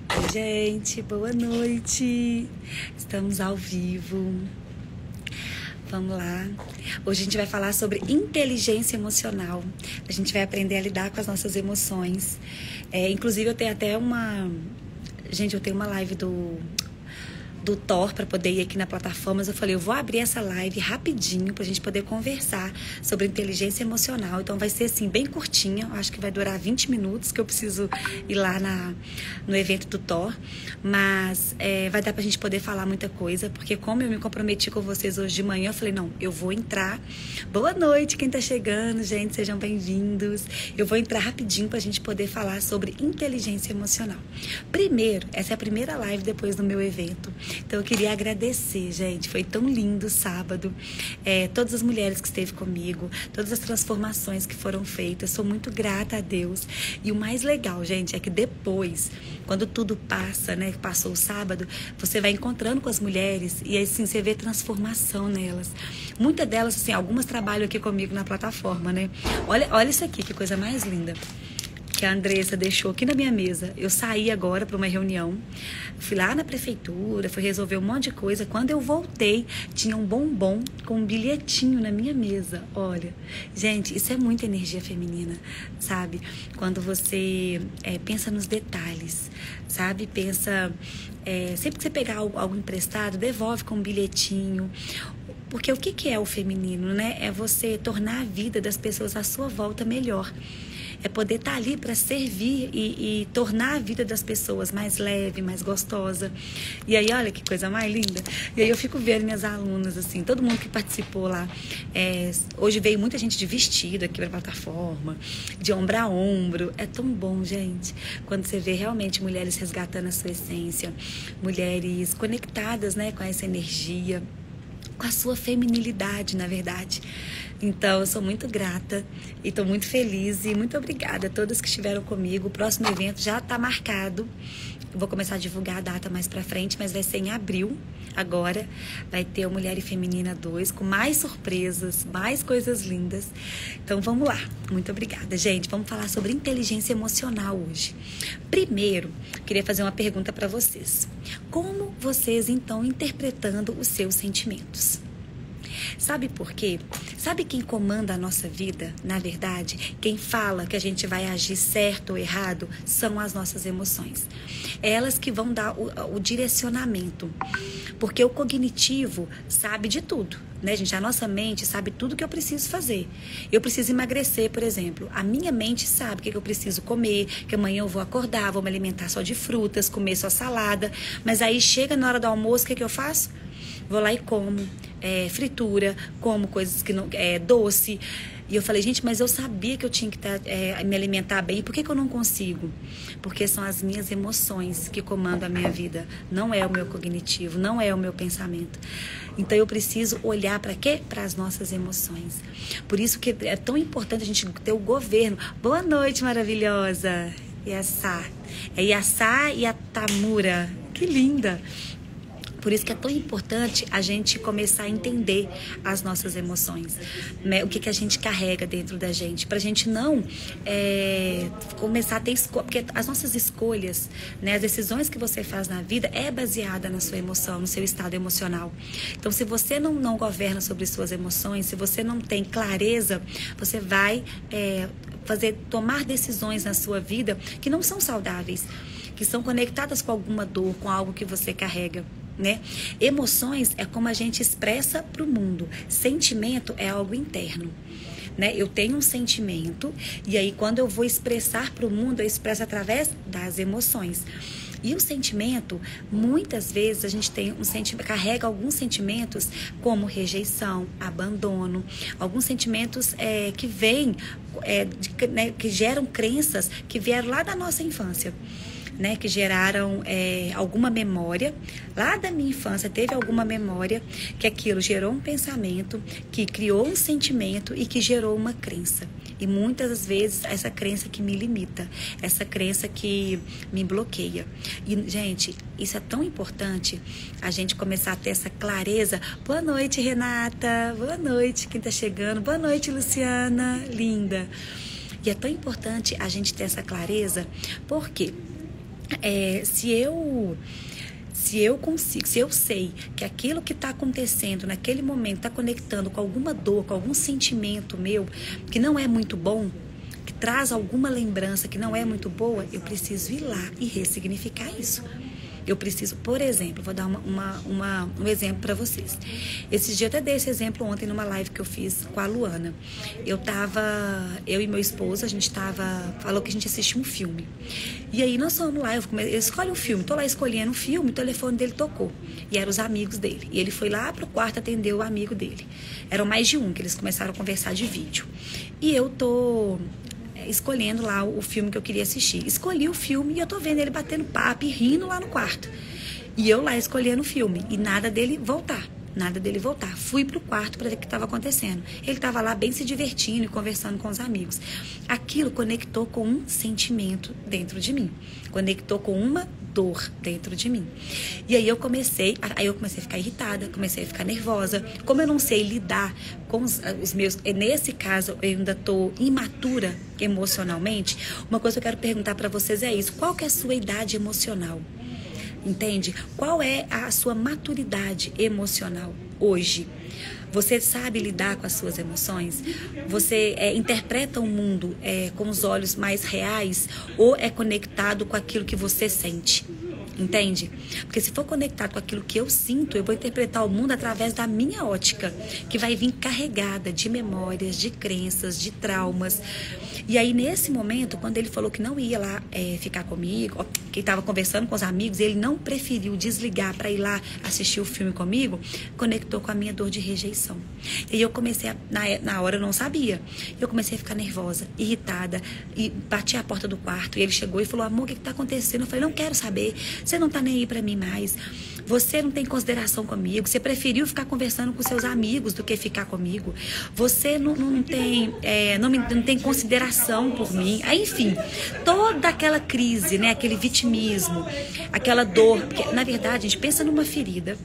Oi, gente, boa noite. Estamos ao vivo. Vamos lá. Hoje a gente vai falar sobre inteligência emocional. A gente vai aprender a lidar com as nossas emoções. Inclusive, eu tenho até uma... Gente, eu tenho uma live do Thor para poder ir aqui na plataforma, mas eu falei, eu vou abrir essa live rapidinho pra gente poder conversar sobre inteligência emocional. Então vai ser assim, bem curtinha, eu acho que vai durar 20 minutos, que eu preciso ir lá no evento do Thor, mas vai dar pra gente poder falar muita coisa, porque como eu me comprometi com vocês hoje de manhã, eu falei, não, eu vou entrar. Boa noite, quem tá chegando, gente, sejam bem-vindos. Eu vou entrar rapidinho pra gente poder falar sobre inteligência emocional. Primeiro, essa é a primeira live depois do meu evento. Então eu queria agradecer, gente, foi tão lindo sábado, todas as mulheres que esteve comigo, todas as transformações que foram feitas, sou muito grata a Deus. E o mais legal, gente, é que depois, quando tudo passa, né, que passou o sábado, você vai encontrando com as mulheres e assim, você vê transformação nelas. Muitas delas, assim, algumas trabalham aqui comigo na plataforma, né? Olha isso aqui, que coisa mais linda que a Andressa deixou aqui na minha mesa. Eu saí agora para uma reunião, fui lá na prefeitura, fui resolver um monte de coisa. Quando eu voltei, tinha um bombom com um bilhetinho na minha mesa. Olha, gente, isso é muita energia feminina, sabe? Quando você pensa nos detalhes, sabe? Pensa, sempre que você pegar algo emprestado, devolve com um bilhetinho. Porque o que é o feminino, né? É você tornar a vida das pessoas à sua volta melhor. É poder estar ali para servir e tornar a vida das pessoas mais leve, mais gostosa. E aí, olha que coisa mais linda. E aí eu fico vendo minhas alunas, assim, todo mundo que participou lá. Hoje veio muita gente de vestido aqui para a plataforma, de ombro a ombro. É tão bom, gente, quando você vê realmente mulheres resgatando a sua essência, mulheres conectadas, né, com essa energia, com a sua feminilidade, na verdade. Então, eu sou muito grata e estou muito feliz e muito obrigada a todas que estiveram comigo. O próximo evento já está marcado. Eu vou começar a divulgar a data mais pra frente, mas vai ser em abril. Agora vai ter o Mulher e Feminina 2 com mais surpresas, mais coisas lindas. Então, vamos lá. Muito obrigada, gente. Vamos falar sobre inteligência emocional hoje. Primeiro, queria fazer uma pergunta para vocês. Como vocês, então, interpretando os seus sentimentos? Sabe por quê? Sabe quem comanda a nossa vida? Na verdade, quem fala que a gente vai agir certo ou errado são as nossas emoções. É elas que vão dar o direcionamento. Porque o cognitivo sabe de tudo, né, gente? A nossa mente sabe tudo que eu preciso fazer. Eu preciso emagrecer, por exemplo. A minha mente sabe o que eu preciso comer, que amanhã eu vou acordar, vou me alimentar só de frutas, comer só salada. Mas aí chega na hora do almoço, o que eu faço? Vou lá e como fritura, como coisas que não... doce. E eu falei, gente, mas eu sabia que eu tinha que me alimentar bem. Por que eu não consigo? Porque são as minhas emoções que comandam a minha vida. Não é o meu cognitivo, não é o meu pensamento. Então, eu preciso olhar para quê? Para as nossas emoções. Por isso que é tão importante a gente ter o governo. Boa noite, maravilhosa. Yassá. É Yassá e a Tamura. Que linda. Por isso que é tão importante a gente começar a entender as nossas emoções, né? O que a gente carrega dentro da gente, pra gente não começar a ter escolha, porque as nossas escolhas, né, as decisões que você faz na vida é baseada na sua emoção, no seu estado emocional. Então, se você não governa sobre suas emoções, se você não tem clareza, você vai tomar decisões na sua vida que não são saudáveis, que são conectadas com alguma dor, com algo que você carrega, né? Emoções é como a gente expressa para o mundo. Sentimento é algo interno, né? Eu tenho um sentimento e aí quando eu vou expressar para o mundo, eu expresso através das emoções. E o sentimento, muitas vezes a gente tem carrega alguns sentimentos como rejeição, abandono, alguns sentimentos que vêm, né, que geram crenças que vieram lá da nossa infância, né, que geraram alguma memória, lá da minha infância teve alguma memória, que aquilo gerou um pensamento, que criou um sentimento e que gerou uma crença. E muitas das vezes essa crença que me limita, essa crença que me bloqueia. E, gente, isso é tão importante, a gente começar a ter essa clareza. Boa noite, Renata. Boa noite, quem tá chegando. Boa noite, Luciana. Linda. E é tão importante a gente ter essa clareza, por quê? Se eu consigo, se eu sei que aquilo que está acontecendo naquele momento está conectando com alguma dor, com algum sentimento meu que não é muito bom, que traz alguma lembrança que não é muito boa, eu preciso ir lá e ressignificar isso. Eu preciso, por exemplo, vou dar um exemplo para vocês. Esses dias até dei esse exemplo ontem numa live que eu fiz com a Luana. Eu e meu esposo, a gente falou que a gente assistiu um filme. E aí nós fomos lá, eu escolhi um filme, tô lá escolhendo um filme, o telefone dele tocou. E eram os amigos dele. E ele foi lá pro quarto atender o amigo dele. Eram mais de um, que eles começaram a conversar de vídeo. E eu tô escolhendo lá o filme que eu queria assistir. Escolhi o filme e eu tô vendo ele batendo papo e rindo lá no quarto. E eu lá escolhendo o filme. E nada dele voltar. Fui pro quarto para ver o que estava acontecendo. Ele estava lá bem se divertindo e conversando com os amigos. Aquilo conectou com um sentimento dentro de mim. Conectou com uma dor dentro de mim. E aí eu comecei a ficar irritada, comecei a ficar nervosa. Como eu não sei lidar com os meus... Nesse caso, eu ainda estou imatura emocionalmente. Uma coisa que eu quero perguntar para vocês é isso. Qual que é a sua idade emocional? Entende? Qual é a sua maturidade emocional hoje? Você sabe lidar com as suas emoções? Você interpreta o mundo com os olhos mais reais ou é conectado com aquilo que você sente? Entende? Porque se for conectado com aquilo que eu sinto, eu vou interpretar o mundo através da minha ótica, que vai vir carregada de memórias, de crenças, de traumas. E aí, nesse momento, quando ele falou que não ia lá ficar comigo, que estava conversando com os amigos, ele não preferiu desligar para ir lá assistir o filme comigo, conectou com a minha dor de rejeição. E aí eu comecei, na hora eu não sabia, eu comecei a ficar nervosa, irritada, e bati a porta do quarto, e ele chegou e falou: amor, o que está acontecendo? Eu falei: não quero saber, você não está nem aí para mim mais, você não tem consideração comigo, você preferiu ficar conversando com seus amigos do que ficar comigo, você não tem consideração por mim. Aí, enfim, toda aquela crise, né, aquele vitimismo, aquela dor, porque, na verdade, a gente pensa numa ferida,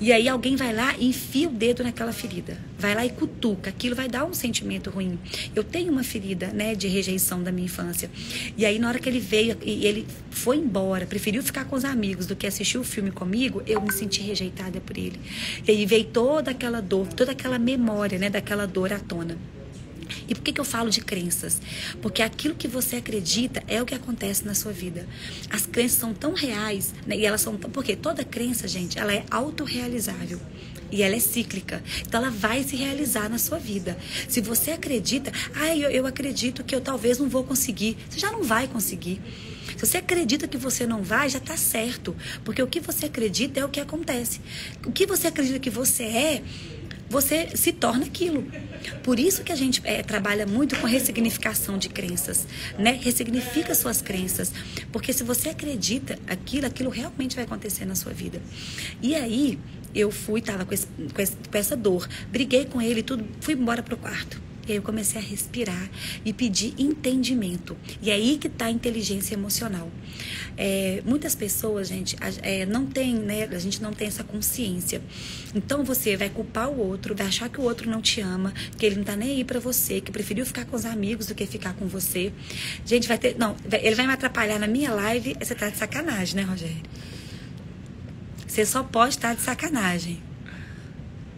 e aí alguém vai lá e enfia o dedo naquela ferida, vai lá e cutuca, aquilo vai dar um sentimento ruim. Eu tenho uma ferida, né, de rejeição da minha infância, e aí na hora que ele veio e ele foi embora, preferiu ficar com os amigos do que assistir o filme comigo, eu me senti rejeitada por ele. E aí veio toda aquela dor, toda aquela memória, né, daquela dor à tona. E por que eu falo de crenças? Porque aquilo que você acredita é o que acontece na sua vida. As crenças são tão reais, né? E elas são porque toda crença, gente, ela é autorrealizável. E ela é cíclica. Então ela vai se realizar na sua vida. Se você acredita, eu acredito que eu talvez não vou conseguir. Você já não vai conseguir. Se você acredita que você não vai, já está certo. Porque o que você acredita é o que acontece. O que você acredita que você você se torna aquilo. Por isso que a gente trabalha muito com ressignificação de crenças, né? Ressignifica suas crenças, porque se você acredita aquilo realmente vai acontecer na sua vida. E aí, eu tava com essa dor, briguei com ele, tudo, fui embora pro quarto. E aí eu comecei a respirar e pedir entendimento. E é aí que está a inteligência emocional. Muitas pessoas, gente, não tem, né? A gente não tem essa consciência. Então você vai culpar o outro, vai achar que o outro não te ama, que ele não tá nem aí pra você, que preferiu ficar com os amigos do que ficar com você. Gente, ele vai me atrapalhar na minha live. Você tá de sacanagem, né, Rogério? Você só pode estar de sacanagem.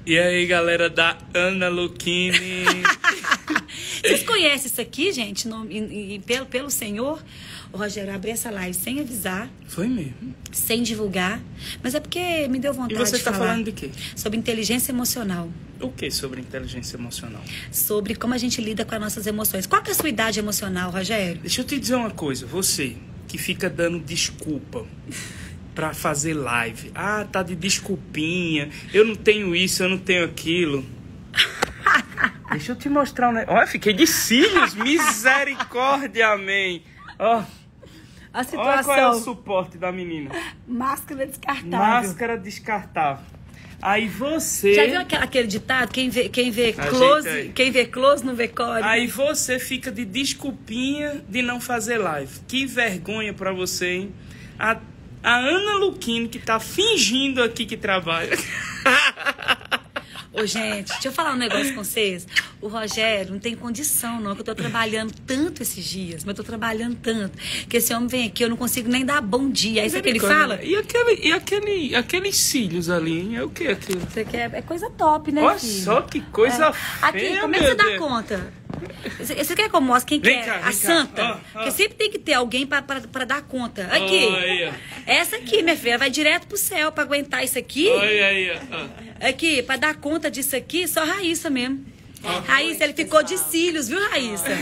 E aí, galera da Ana Lucchini? Vocês conhecem isso aqui, gente? Pelo Senhor, o Rogério abriu essa live sem avisar. Foi mesmo? Sem divulgar. Mas é porque me deu vontade de falar. E você está falando de quê? Sobre inteligência emocional. O que sobre inteligência emocional? Sobre como a gente lida com as nossas emoções. Qual que é a sua idade emocional, Rogério? Deixa eu te dizer uma coisa. Você que fica dando desculpa pra fazer live. Tá de desculpinha. Eu não tenho isso, eu não tenho aquilo. Deixa eu te mostrar um negócio. Olha, fiquei de cílios. Misericórdia, amém. Ó. A situação. Olha qual é o suporte da menina. Máscara descartável. Máscara descartável. Aí você... Já viu aquele ditado? Quem vê close não vê core. Aí você fica de desculpinha de não fazer live. Que vergonha pra você, hein? A Ana Lucchini, que tá fingindo aqui que trabalha. Ô, gente, deixa eu falar um negócio com vocês. O Rogério não tem condição, não, que eu tô trabalhando tanto esses dias, mas eu tô trabalhando tanto, que esse homem vem aqui, eu não consigo nem dar bom dia. Aí isso que ele fala... E aqueles cílios ali, hein? É o que aquilo? Isso aqui é coisa top, né, Olha filho? só que coisa feia, aqui, como é que você dá conta? Você quer que eu mostre quem que é? A santa? Porque sempre tem que ter alguém pra dar conta. Aqui. Essa aqui, minha filha, vai direto pro céu pra aguentar isso aqui. Olha aí. Aqui, pra dar conta disso aqui, só Raíssa mesmo. Raíssa, ele ficou de cílios, viu, Raíssa?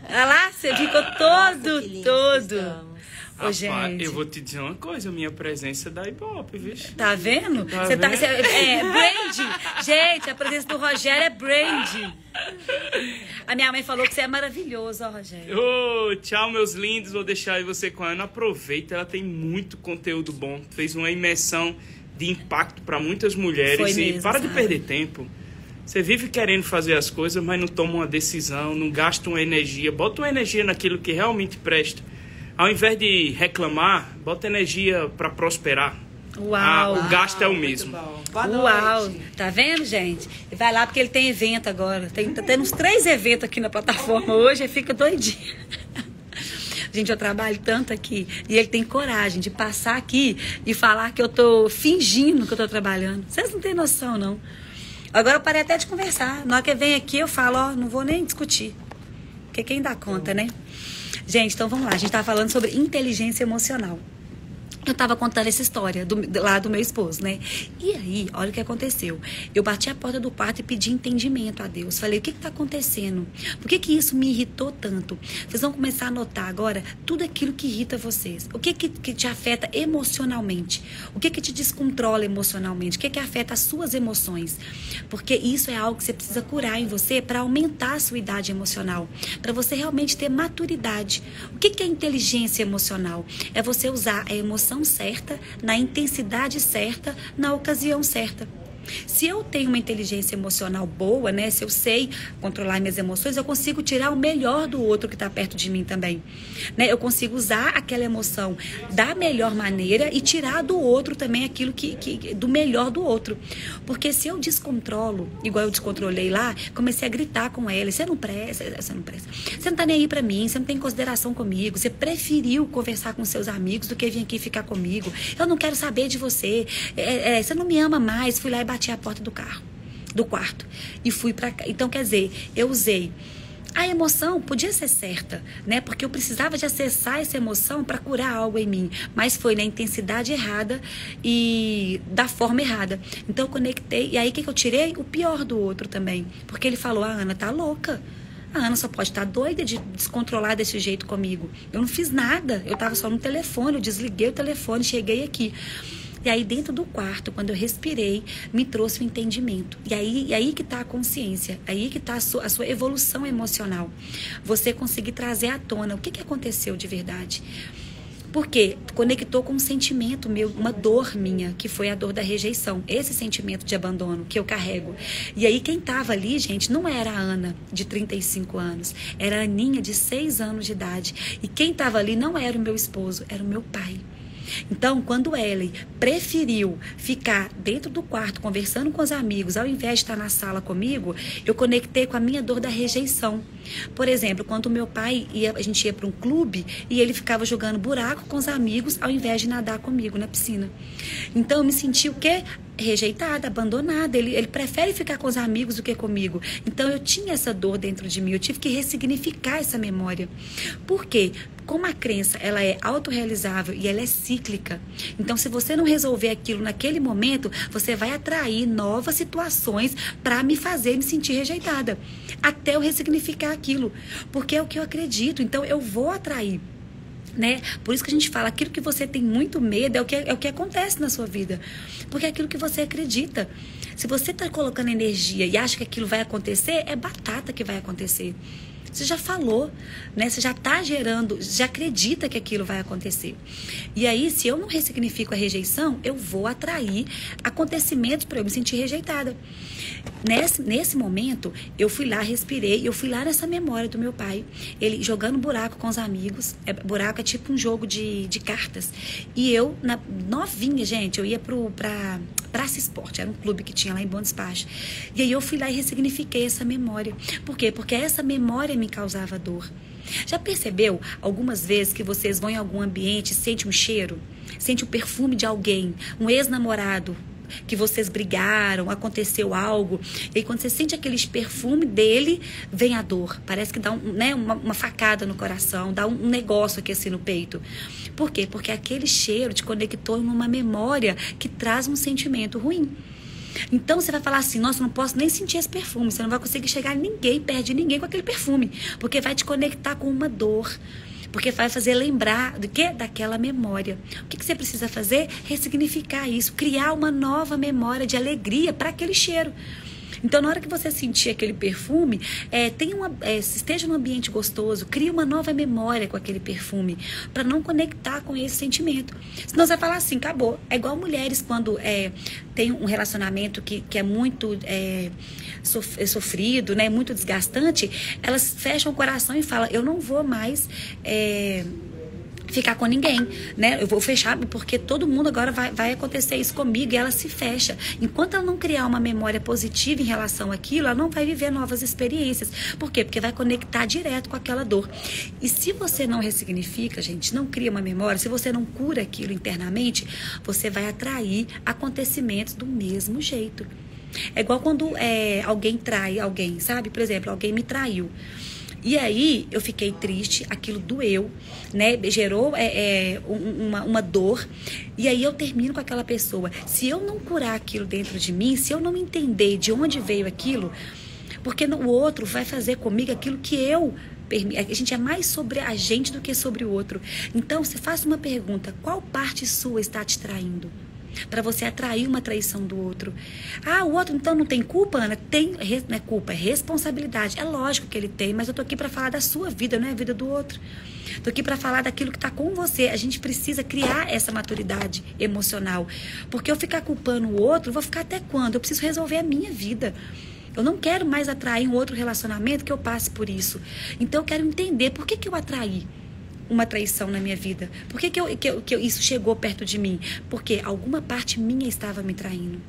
Olha lá, você ficou todo. Ô, Rapaz, gente. eu vou te dizer uma coisa, minha presença dá Ibope, vixe. Tá vendo? Você tá, brand. Gente, a presença do Rogério é brand. A minha mãe falou que você é maravilhoso, ó, Rogério. Tchau, meus lindos. Vou deixar aí você com a Ana. Aproveita, ela tem muito conteúdo bom. Fez uma imersão de impacto para muitas mulheres. Foi e mesmo, para sabe? de perder tempo. Você vive querendo fazer as coisas, mas não toma uma decisão, não gasta uma energia. Bota uma energia naquilo que realmente presta. Ao invés de reclamar, bota energia para prosperar. Uau! O gasto é o mesmo. Boa Uau! noite. Tá vendo, gente? Vai lá porque ele tem evento agora. Tá tendo uns 3 eventos aqui na plataforma hoje, aí fica doidinho. Gente, eu trabalho tanto aqui e ele tem coragem de passar aqui e falar que eu tô fingindo que eu tô trabalhando. Vocês não têm noção, não. Agora eu parei até de conversar. Na hora que vem aqui eu falo, ó, não vou nem discutir. Porque quem dá conta, né? Gente, então vamos lá. A gente tá falando sobre inteligência emocional. Eu tava contando essa história lá do meu esposo, né? E aí, olha o que aconteceu. Eu bati a porta do quarto e pedi entendimento a Deus. Falei, o que tá acontecendo? Por que isso me irritou tanto? Vocês vão começar a notar agora tudo aquilo que irrita vocês. O que te afeta emocionalmente? O que te descontrola emocionalmente? O que afeta as suas emoções? Porque isso é algo que você precisa curar em você para aumentar a sua idade emocional. Para você realmente ter maturidade. O que é inteligência emocional? É você usar a emoção certa, na intensidade certa, na ocasião certa. Se eu tenho uma inteligência emocional boa, né? Se eu sei controlar minhas emoções, eu consigo tirar o melhor do outro que está perto de mim também. Né? Eu consigo usar aquela emoção da melhor maneira e tirar do outro também aquilo do melhor do outro. Porque se eu descontrolo, igual eu descontrolei lá, comecei a gritar com ela, você não presta, você não tá nem aí pra mim, você não tem consideração comigo, você preferiu conversar com seus amigos do que vir aqui ficar comigo, eu não quero saber de você, você não me ama mais. Fui lá e bati a porta do quarto e fui pra cá. Então, quer dizer, eu usei a emoção, podia ser certa, né? Porque eu precisava de acessar essa emoção para curar algo em mim, mas foi na intensidade errada e da forma errada. Então, eu conectei, e aí o que eu tirei? O pior do outro também, porque ele falou, a Ana tá louca. A Ana só pode estar doida de descontrolar desse jeito comigo. Eu não fiz nada, eu tava só no telefone, eu desliguei o telefone, cheguei aqui. E aí dentro do quarto, quando eu respirei, me trouxe o entendimento. E aí que está a consciência, aí que está a sua evolução emocional. Você conseguir trazer à tona o que aconteceu de verdade. Porque conectou com um sentimento meu, uma dor minha, que foi a dor da rejeição. Esse sentimento de abandono que eu carrego. E aí quem estava ali, gente, não era a Ana, de 35 anos. Era a Aninha, de 6 anos de idade. E quem estava ali não era o meu esposo, era o meu pai. Então, quando Ellen preferiu ficar dentro do quarto conversando com os amigos, ao invés de estar na sala comigo, eu conectei com a minha dor da rejeição. Por exemplo, quando o meu pai a gente ia para um clube e ele ficava jogando buraco com os amigos ao invés de nadar comigo na piscina. Então, eu me senti o quê? Rejeitada, abandonada. Ele prefere ficar com os amigos do que comigo. Então, eu tinha essa dor dentro de mim. Eu tive que ressignificar essa memória. Por quê? Como a crença, ela é autorrealizável e ela é cíclica. Então, se você não resolver aquilo naquele momento, você vai atrair novas situações para me fazer me sentir rejeitada. Até eu ressignificar aquilo. Porque é o que eu acredito. Então, eu vou atrair. Né? Por isso que a gente fala, aquilo que você tem muito medo é o que acontece na sua vida. Porque é aquilo que você acredita. Se você está colocando energia e acha que aquilo vai acontecer, é batata que vai acontecer. Você já falou, né? Você já está gerando, já acredita que aquilo vai acontecer. E aí, se eu não ressignifico a rejeição, eu vou atrair acontecimentos para eu me sentir rejeitada. Nesse momento, eu fui lá, respirei, eu fui lá nessa memória do meu pai, ele jogando buraco com os amigos. Buraco é tipo um jogo de cartas. E eu, novinha, gente, eu ia pra Praça Esporte, era um clube que tinha lá em Bom Despacho. E aí eu fui lá e ressignifiquei essa memória. Por quê? Porque essa memória me causava dor. Já percebeu algumas vezes que vocês vão em algum ambiente e sente um cheiro? Sente o perfume de alguém, um ex-namorado, que vocês brigaram, aconteceu algo, e aí, quando você sente aquele perfume dele, vem a dor. Parece que dá uma facada no coração, dá um negócio aqui assim no peito. Por quê? Porque aquele cheiro te conectou em uma memória que traz um sentimento ruim. Então você vai falar assim, nossa, não posso nem sentir esse perfume. Você não vai conseguir chegar a ninguém, perto de ninguém com aquele perfume, porque vai te conectar com uma dor. Porque vai fazer lembrar do quê? Daquela memória. O que você precisa fazer? Ressignificar isso, criar uma nova memória de alegria para aquele cheiro. Então, na hora que você sentir aquele perfume, esteja num ambiente gostoso, crie uma nova memória com aquele perfume, para não conectar com esse sentimento. Senão você vai falar assim, acabou. É igual mulheres quando tem um relacionamento que é muito sofrido, né, muito desgastante, elas fecham o coração e falam, eu não vou mais ficar com ninguém, né? Eu vou fechar porque todo mundo agora vai acontecer isso comigo, e ela se fecha. Enquanto ela não criar uma memória positiva em relação àquilo, ela não vai viver novas experiências. Por quê? Porque vai conectar direto com aquela dor. E se você não ressignifica, gente, não cria uma memória, se você não cura aquilo internamente, você vai atrair acontecimentos do mesmo jeito. É igual quando alguém trai alguém, sabe? Por exemplo, alguém me traiu. E aí eu fiquei triste, aquilo doeu, né? Gerou uma dor. E aí eu termino com aquela pessoa. Se eu não curar aquilo dentro de mim, se eu não entender de onde veio aquilo, porque o outro vai fazer comigo aquilo que eu permito. A gente é mais sobre a gente do que sobre o outro. Então, você faça uma pergunta: qual parte sua está te traindo? Para você atrair uma traição do outro. Ah, o outro então não tem culpa, Ana? Tem, não é culpa, é responsabilidade. É lógico que ele tem, mas eu tô aqui para falar da sua vida, não é a vida do outro. Tô aqui para falar daquilo que tá com você. A gente precisa criar essa maturidade emocional. Porque eu ficar culpando o outro, eu vou ficar até quando? Eu preciso resolver a minha vida. Eu não quero mais atrair um outro relacionamento que eu passe por isso. Então eu quero entender por que eu atraí uma traição na minha vida. Por que isso chegou perto de mim? Porque alguma parte minha estava me traindo.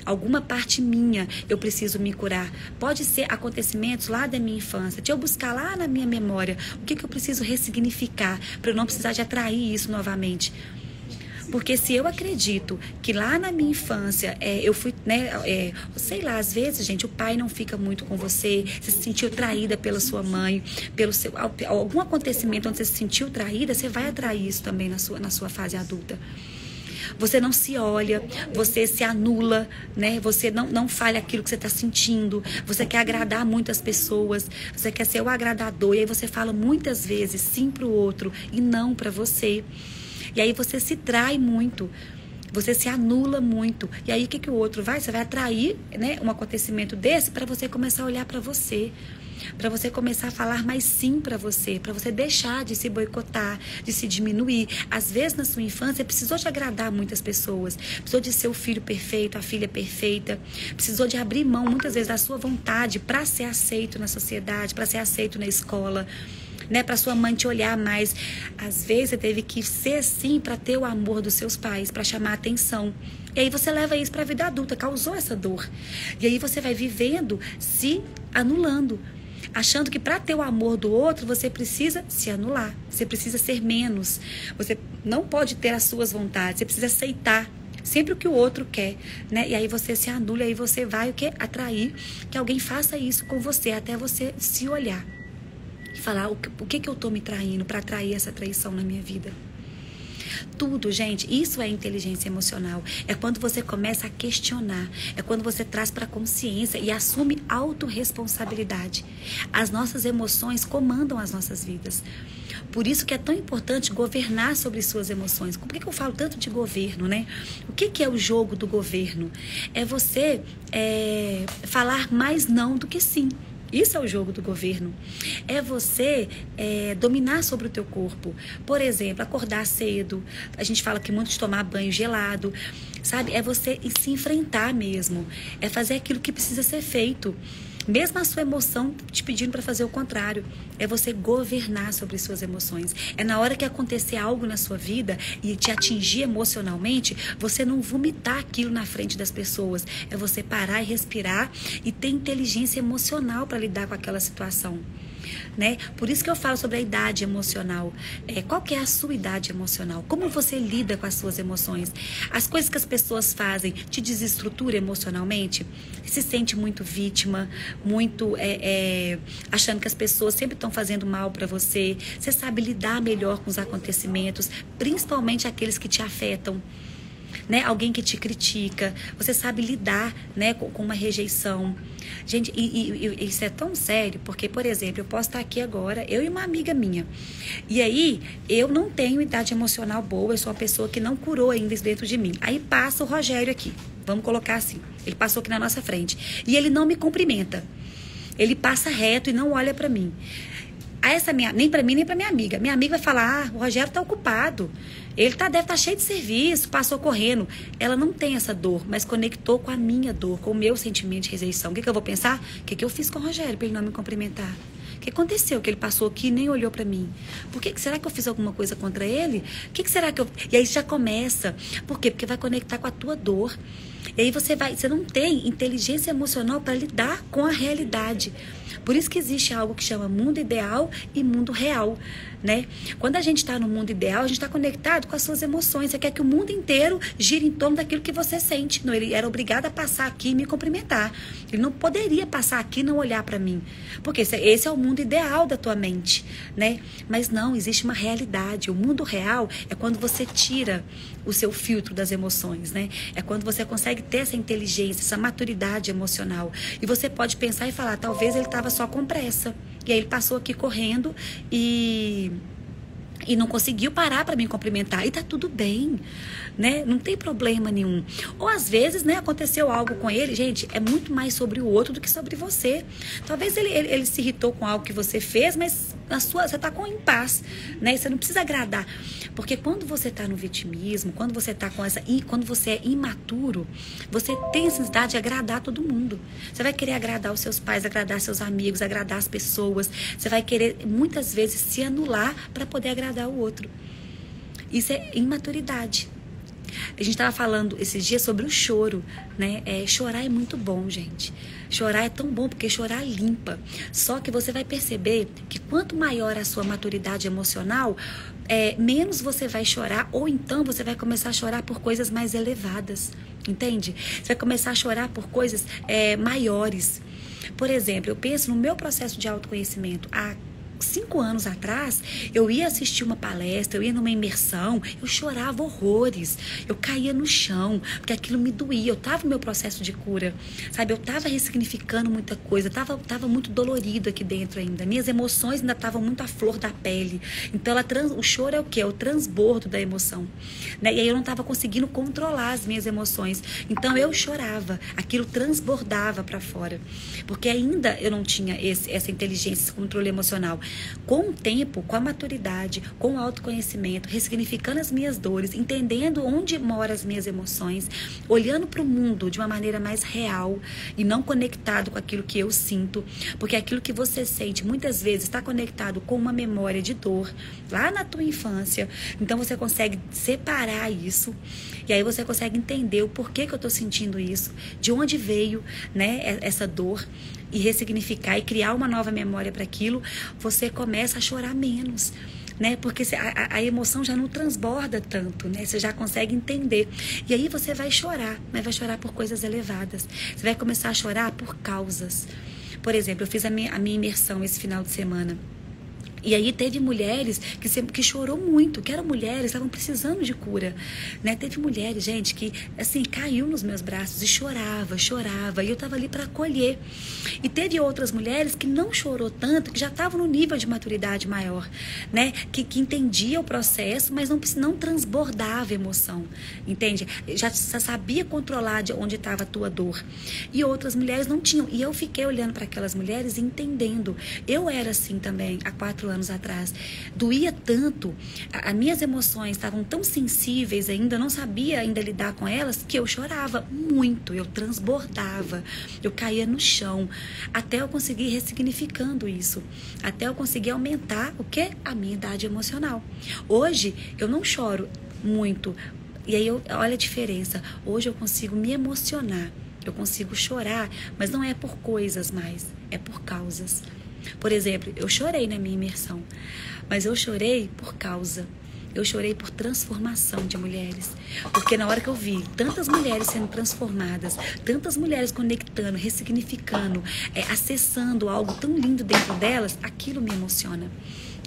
Alguma parte minha eu preciso me curar. Pode ser acontecimentos lá da minha infância. Deixa eu buscar lá na minha memória o que eu preciso ressignificar para eu não precisar de atrair isso novamente. Porque se eu acredito que lá na minha infância eu fui, né, sei lá, às vezes, gente, o pai não fica muito com você se sentiu traída pela sua mãe, algum acontecimento onde você se sentiu traída, você vai atrair isso também na sua fase adulta. Você não se olha, você se anula, né? Você não fala aquilo que você está sentindo. Você quer agradar muitas pessoas, você quer ser o agradador, e aí você fala muitas vezes sim para o outro e não para você. E aí você se trai muito, você se anula muito. E aí o que o outro vai? Você vai atrair, né, um acontecimento desse para você começar a olhar para você começar a falar mais sim para você deixar de se boicotar, de se diminuir. Às vezes na sua infância precisou de agradar muitas pessoas, precisou de ser o filho perfeito, a filha perfeita, precisou de abrir mão muitas vezes da sua vontade para ser aceito na sociedade, para ser aceito na escola, né, para sua mãe te olhar mais. Às vezes você teve que ser assim para ter o amor dos seus pais, para chamar a atenção. E aí você leva isso para a vida adulta, causou essa dor. E aí você vai vivendo se anulando, achando que para ter o amor do outro você precisa se anular, você precisa ser menos, você não pode ter as suas vontades, você precisa aceitar sempre o que o outro quer, né? E aí você se anula, e aí você vai atrair que alguém faça isso com você, até você se olhar e falar o que eu estou me traindo para atrair essa traição na minha vida. Tudo, gente, isso é inteligência emocional. É quando você começa a questionar, é quando você traz para a consciência e assume autorresponsabilidade. As nossas emoções comandam as nossas vidas. Por isso que é tão importante governar sobre suas emoções. Por que eu falo tanto de governo, né? O que é o jogo do governo? É você falar mais não do que sim. Isso é o jogo do governo. É você dominar sobre o teu corpo. Por exemplo, acordar cedo. A gente fala que muito de tomar banho gelado. Sabe? É você se enfrentar mesmo. É fazer aquilo que precisa ser feito. Mesmo a sua emoção te pedindo para fazer o contrário. É você governar sobre suas emoções. É na hora que acontecer algo na sua vida e te atingir emocionalmente, você não vomitar aquilo na frente das pessoas. É você parar e respirar e ter inteligência emocional para lidar com aquela situação. Né? Por isso que eu falo sobre a idade emocional. Qual que é a sua idade emocional? Como você lida com as suas emoções? As coisas que as pessoas fazem te desestrutura emocionalmente? Se sente muito vítima, muito achando que as pessoas sempre estão fazendo mal para você? Você sabe lidar melhor com os acontecimentos, principalmente aqueles que te afetam? Né? Alguém que te critica, você sabe lidar, né, com uma rejeição. Gente, e isso é tão sério, porque, por exemplo, eu posso estar aqui agora, eu e uma amiga minha, e aí eu não tenho idade emocional boa, eu sou uma pessoa que não curou ainda isso dentro de mim. Aí passa o Rogério aqui, vamos colocar assim, ele passou aqui na nossa frente, e ele não me cumprimenta, ele passa reto e não olha pra mim. Nem pra mim, nem pra minha amiga. Minha amiga vai falar, o Rogério tá ocupado. Ele deve estar cheio de serviço, passou correndo. Ela não tem essa dor, mas conectou com a minha dor, com o meu sentimento de rejeição. O que eu vou pensar? O que eu fiz com o Rogério pra ele não me cumprimentar? O que aconteceu? Que ele passou aqui e nem olhou pra mim. Será que eu fiz alguma coisa contra ele? O que será que eu... E aí já começa. Por quê? Porque vai conectar com a tua dor. E aí você não tem inteligência emocional para lidar com a realidade. Por isso que existe algo que chama mundo ideal e mundo real, né? Quando a gente está no mundo ideal, a gente está conectado com as suas emoções. Você quer que o mundo inteiro gire em torno daquilo que você sente. Não, ele era obrigado a passar aqui e me cumprimentar. Ele não poderia passar aqui e não olhar para mim. Porque esse é o mundo ideal da tua mente, né? Mas não, existe uma realidade. O mundo real é quando você tira o seu filtro das emoções, né? É quando você consegue ter essa inteligência, essa maturidade emocional. E você pode pensar e falar, talvez ele estava só com pressa. E aí ele passou aqui correndo e não conseguiu parar para me cumprimentar. E tá tudo bem, né? Não tem problema nenhum. Ou às vezes, né, aconteceu algo com ele. Gente, é muito mais sobre o outro do que sobre você. Talvez ele se irritou com algo que você fez, mas você tá com impaz, né? Você não precisa agradar. Porque quando você tá no vitimismo, quando você é imaturo, você tem a necessidade de agradar todo mundo. Você vai querer agradar os seus pais, agradar seus amigos, agradar as pessoas. Você vai querer, muitas vezes, se anular para poder agradar o outro. Isso é imaturidade. A gente estava falando esses dias sobre o choro, né? Chorar é muito bom, gente. Chorar é tão bom porque chorar limpa. Só que você vai perceber que quanto maior a sua maturidade emocional, menos você vai chorar, ou então você vai começar a chorar por coisas mais elevadas, entende? Você vai começar a chorar por coisas maiores. Por exemplo, eu penso no meu processo de autoconhecimento. 5 anos atrás, eu ia assistir uma palestra, eu ia numa imersão, eu chorava horrores, eu caía no chão, porque aquilo me doía, eu estava no meu processo de cura, sabe, eu estava ressignificando muita coisa, estava muito dolorido aqui dentro ainda, minhas emoções ainda estavam muito à flor da pele, então o choro é o quê? É o transbordo da emoção, né? E aí eu não estava conseguindo controlar as minhas emoções, então eu chorava, aquilo transbordava para fora, porque ainda eu não tinha essa inteligência, esse controle emocional. Com o tempo, com a maturidade, com o autoconhecimento, ressignificando as minhas dores, entendendo onde moram as minhas emoções, olhando para o mundo de uma maneira mais real e não conectado com aquilo que eu sinto, porque aquilo que você sente muitas vezes está conectado com uma memória de dor lá na tua infância. Então você consegue separar isso e aí você consegue entender o porquê que eu estou sentindo isso, de onde veio, né, essa dor, e ressignificar e criar uma nova memória para aquilo. Você começa a chorar menos, né? Porque a emoção já não transborda tanto, né? Você já consegue entender. E aí você vai chorar, mas vai chorar por coisas elevadas. Você vai começar a chorar por causas. Por exemplo, eu fiz a minha imersão esse final de semana. E aí teve mulheres que chorou muito, que eram mulheres, estavam precisando de cura, né? Teve mulheres, gente, que assim, caiu nos meus braços e chorava, e eu estava ali para acolher. E teve outras mulheres que não chorou tanto, que já estavam no nível de maturidade maior, né? Que entendia o processo, mas não transbordava emoção, entende? Já sabia controlar de onde estava a tua dor. E outras mulheres não tinham. E eu fiquei olhando para aquelas mulheres e entendendo. Eu era assim também, há 4 anos atrás. Doía tanto, as minhas emoções estavam tão sensíveis ainda, eu não sabia ainda lidar com elas, que eu chorava muito, eu transbordava, eu caía no chão, até eu conseguir ressignificando isso, até eu conseguir aumentar o quê? A minha idade emocional. Hoje eu não choro muito, e aí olha a diferença, hoje eu consigo me emocionar, eu consigo chorar, mas não é por coisas mais, é por causas. Por exemplo, eu chorei na minha imersão, mas eu chorei por causa. Eu chorei por transformação de mulheres. Porque na hora que eu vi tantas mulheres sendo transformadas, tantas mulheres conectando, ressignificando, acessando algo tão lindo dentro delas, aquilo me emociona.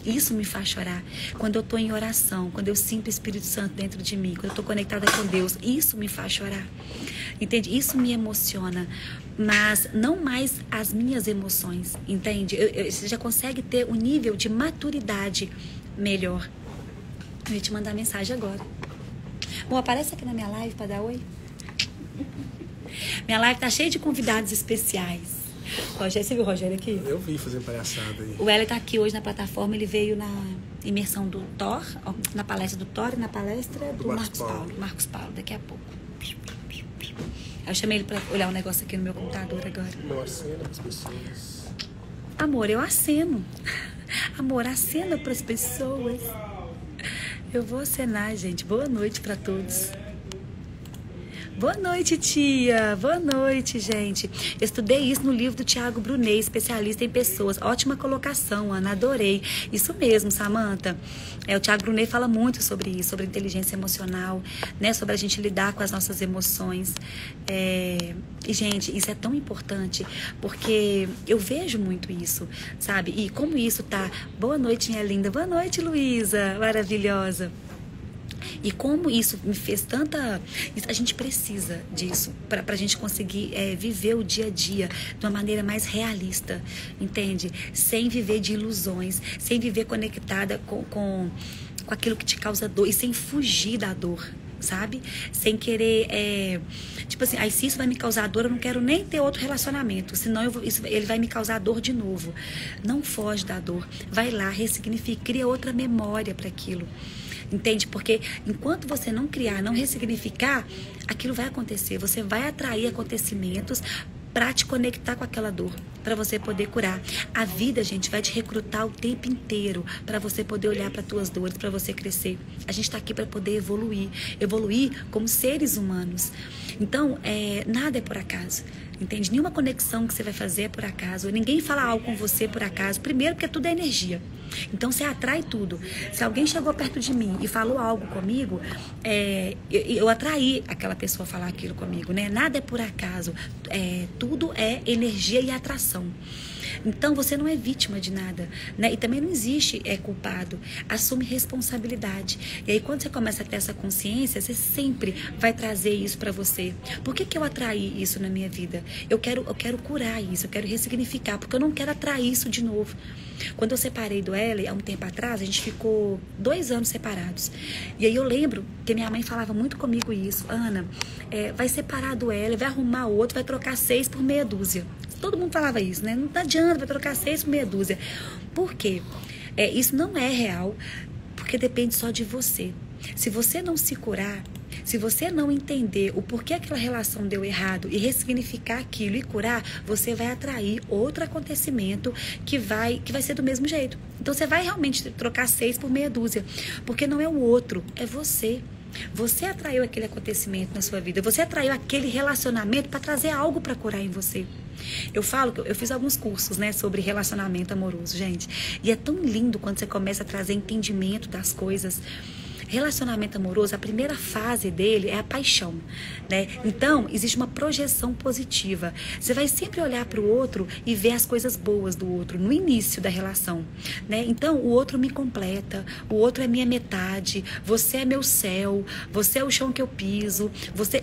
Isso me faz chorar. Quando eu estou em oração, quando eu sinto o Espírito Santo dentro de mim, quando eu estou conectada com Deus, isso me faz chorar. Entende? Isso me emociona. Mas não mais as minhas emoções, entende? Você já consegue ter um nível de maturidade melhor. Eu ia te mandar mensagem agora. Bom, aparece aqui na minha live para dar oi. Minha live tá cheia de convidados especiais. Rogério, você viu o Rogério aqui? Eu vi fazendo palhaçada aí. O Hélio tá aqui hoje na plataforma, ele veio na imersão do Thor, na palestra do Thor e na palestra do Marcos Paulo, daqui a pouco. Eu chamei ele para olhar um negócio aqui no meu computador agora. Não acena para as pessoas. Amor, eu aceno. Amor, acena para as pessoas. Eu vou acenar, gente. Boa noite para todos. Boa noite, tia. Boa noite, gente. Eu estudei isso no livro do Tiago Brunet, especialista em pessoas. Ótima colocação, Ana. Adorei. Isso mesmo, Samantha. O Tiago Brunet fala muito sobre isso, sobre inteligência emocional, né? Sobre a gente lidar com as nossas emoções. E, gente, isso é tão importante, porque eu vejo muito isso, sabe? E como isso tá... Boa noite, minha linda. Boa noite, Luísa. Maravilhosa. E como isso me fez tanta... A gente precisa disso para a gente conseguir viver o dia a dia de uma maneira mais realista, entende? Sem viver de ilusões, sem viver conectada com aquilo que te causa dor e sem fugir da dor, sabe? Sem querer, tipo assim, se isso vai me causar dor, eu não quero nem ter outro relacionamento, senão ele vai me causar dor de novo. Não foge da dor, vai lá, ressignifica, cria outra memória para aquilo. Entende? Porque enquanto você não criar, não ressignificar, aquilo vai acontecer. Você vai atrair acontecimentos para te conectar com aquela dor, para você poder curar. A vida, gente, vai te recrutar o tempo inteiro para você poder olhar para tuas dores, para você crescer. A gente está aqui para poder evoluir como seres humanos. Então, nada é por acaso. Entende? Nenhuma conexão que você vai fazer é por acaso. Ninguém fala algo com você por acaso. Primeiro, porque tudo é energia. Então, você atrai tudo. Se alguém chegou perto de mim e falou algo comigo, eu atraí aquela pessoa a falar aquilo comigo, né? Nada é por acaso. Tudo é energia e atração. Então, você não é vítima de nada, né? E também não existe culpado. Assume responsabilidade. E aí, quando você começa a ter essa consciência, você sempre vai trazer isso para você. Por que eu atraí isso na minha vida? Eu quero curar isso, eu quero ressignificar, porque eu não quero atrair isso de novo. Quando eu separei do Hélio, há um tempo atrás, a gente ficou 2 anos separados. E aí eu lembro que minha mãe falava muito comigo isso. Ana, vai separar do Hélio, vai arrumar outro, vai trocar 6 por meia dúzia. Todo mundo falava isso, né? Não adianta, vai trocar 6 por meia dúzia. Por quê? Isso não é real, porque depende só de você. Se você não se curar, se você não entender o porquê aquela relação deu errado e ressignificar aquilo e curar, você vai atrair outro acontecimento que vai ser do mesmo jeito. Então você vai realmente trocar 6 por meia dúzia, porque não é o outro, é você. Você atraiu aquele acontecimento na sua vida, você atraiu aquele relacionamento para trazer algo para curar em você. Eu falo que eu fiz alguns cursos, né, sobre relacionamento amoroso, gente. E é tão lindo quando você começa a trazer entendimento das coisas. Relacionamento amoroso, a primeira fase dele é a paixão, né? Então, existe uma projeção positiva. Você vai sempre olhar para o outro e ver as coisas boas do outro no início da relação, né? Então, o outro me completa, o outro é minha metade, você é meu céu, você é o chão que eu piso,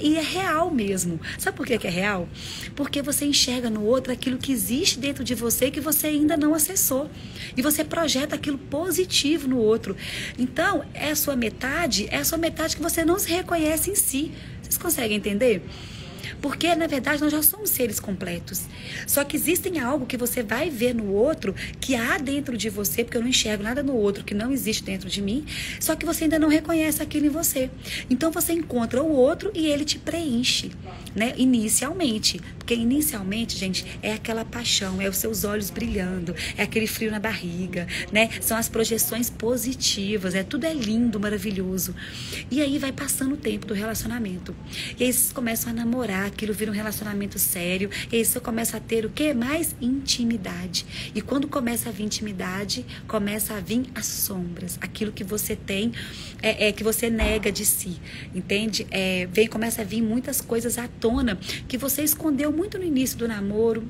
e é real mesmo. Sabe por que é real? Porque você enxerga no outro aquilo que existe dentro de você que você ainda não acessou. E você projeta aquilo positivo no outro. Então, é a sua metade que você não se reconhece em si. Vocês conseguem entender? Porque, na verdade, nós já somos seres completos. Só que existem algo que você vai ver no outro, que há dentro de você, porque eu não enxergo nada no outro que não existe dentro de mim, só que você ainda não reconhece aquilo em você. Então, você encontra o outro e ele te preenche, né? Inicialmente. Porque inicialmente, gente, é aquela paixão, é os seus olhos brilhando, é aquele frio na barriga, né? São as projeções positivas, tudo é lindo, maravilhoso. E aí vai passando o tempo do relacionamento. E aí vocês começam a namorar, aquilo vira um relacionamento sério, e aí você começa a ter o quê? Mais intimidade. E quando começa a vir intimidade, começa a vir as sombras, aquilo que você tem, que você nega de si, entende? Começa a vir muitas coisas à tona que você escondeu muito no início do namoro,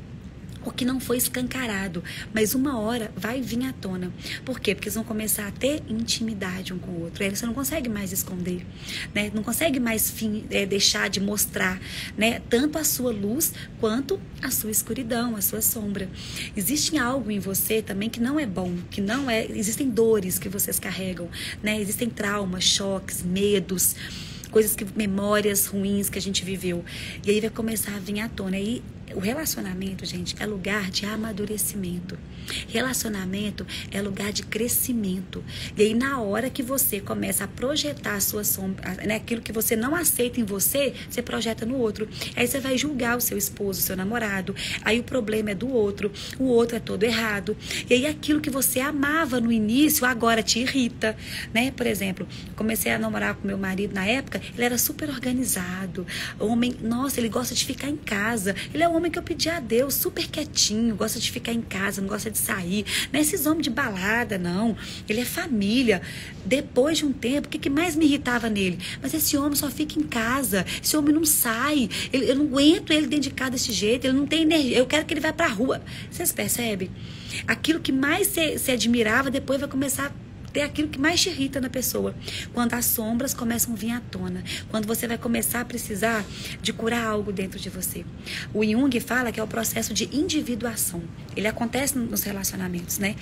o que não foi escancarado, mas uma hora vai vir à tona. Por quê? Porque eles vão começar a ter intimidade um com o outro. Aí você não consegue mais esconder, né? Não consegue mais deixar de mostrar, né? Tanto a sua luz quanto a sua escuridão, a sua sombra. Existe algo em você também que não é bom, que não é. Existem dores que vocês carregam, né? Existem traumas, choques, medos, memórias ruins que a gente viveu. E aí vai começar a vir à tona. E o relacionamento, gente, é lugar de amadurecimento. Relacionamento é lugar de crescimento. E aí, na hora que você começa a projetar a sua sombra, né, aquilo que você não aceita em você, você projeta no outro. Aí você vai julgar o seu esposo, o seu namorado. Aí o problema é do outro. O outro é todo errado. E aí aquilo que você amava no início, agora te irrita, né? Por exemplo, comecei a namorar com meu marido na época, ele era super organizado. Homem, nossa, ele gosta de ficar em casa. Ele é o homem que eu pedi a Deus, super quietinho, gosta de ficar em casa, não gosta de sair. Não é esses homens de balada, não. Ele é família. Depois de um tempo, o que mais me irritava nele? Mas esse homem só fica em casa. Esse homem não sai. Eu não aguento ele dentro de casa desse jeito. Ele não tem energia. Eu quero que ele vá pra rua. Vocês percebem? Aquilo que mais se admirava, depois vai começar a ter aquilo que mais te irrita na pessoa. Quando as sombras começam a vir à tona. Quando você vai começar a precisar de curar algo dentro de você. O Jung fala que é o processo de individuação. Ele acontece nos relacionamentos, né?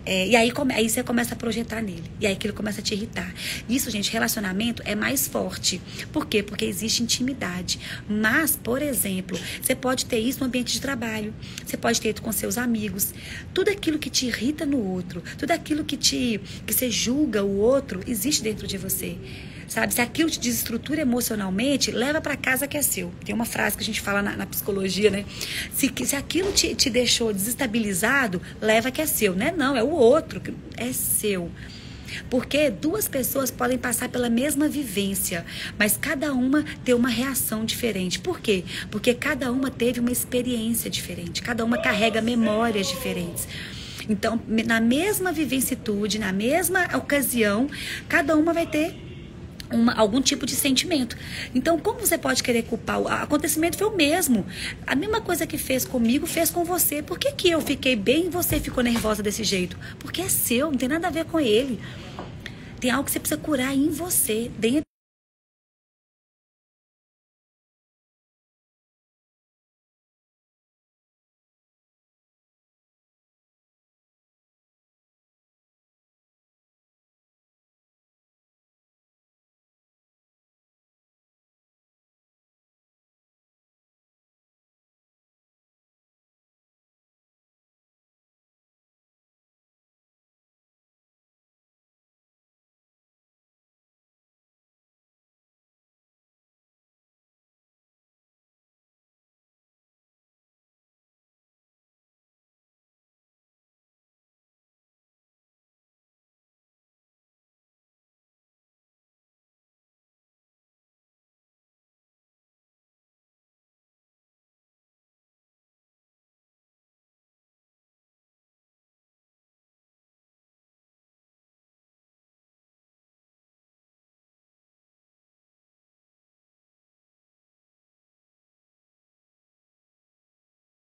E aí você começa a projetar nele. E aí aquilo começa a te irritar. Isso, gente, relacionamento é mais forte. Por quê? Porque existe intimidade. Mas, por exemplo, você pode ter isso no ambiente de trabalho. Você pode ter isso com seus amigos. Tudo aquilo que te irrita no outro, tudo aquilo que você julga o outro, existe dentro de você. Sabe? Se aquilo te desestrutura emocionalmente, leva para casa que é seu. Tem uma frase que a gente fala na psicologia, né? Se aquilo te deixou desestabilizado, leva que é seu. Não é não, é o outro, é seu. Porque duas pessoas podem passar pela mesma vivência, mas cada uma tem uma reação diferente. Por quê? Porque cada uma teve uma experiência diferente, cada uma carrega memórias diferentes. Então, na mesma vivicitude, na mesma ocasião, cada uma vai ter algum tipo de sentimento. Então, como você pode querer culpar? O acontecimento foi o mesmo. A mesma coisa que fez comigo, fez com você. Por que eu fiquei bem e você ficou nervosa desse jeito? Porque é seu, não tem nada a ver com ele. Tem algo que você precisa curar em você, dentro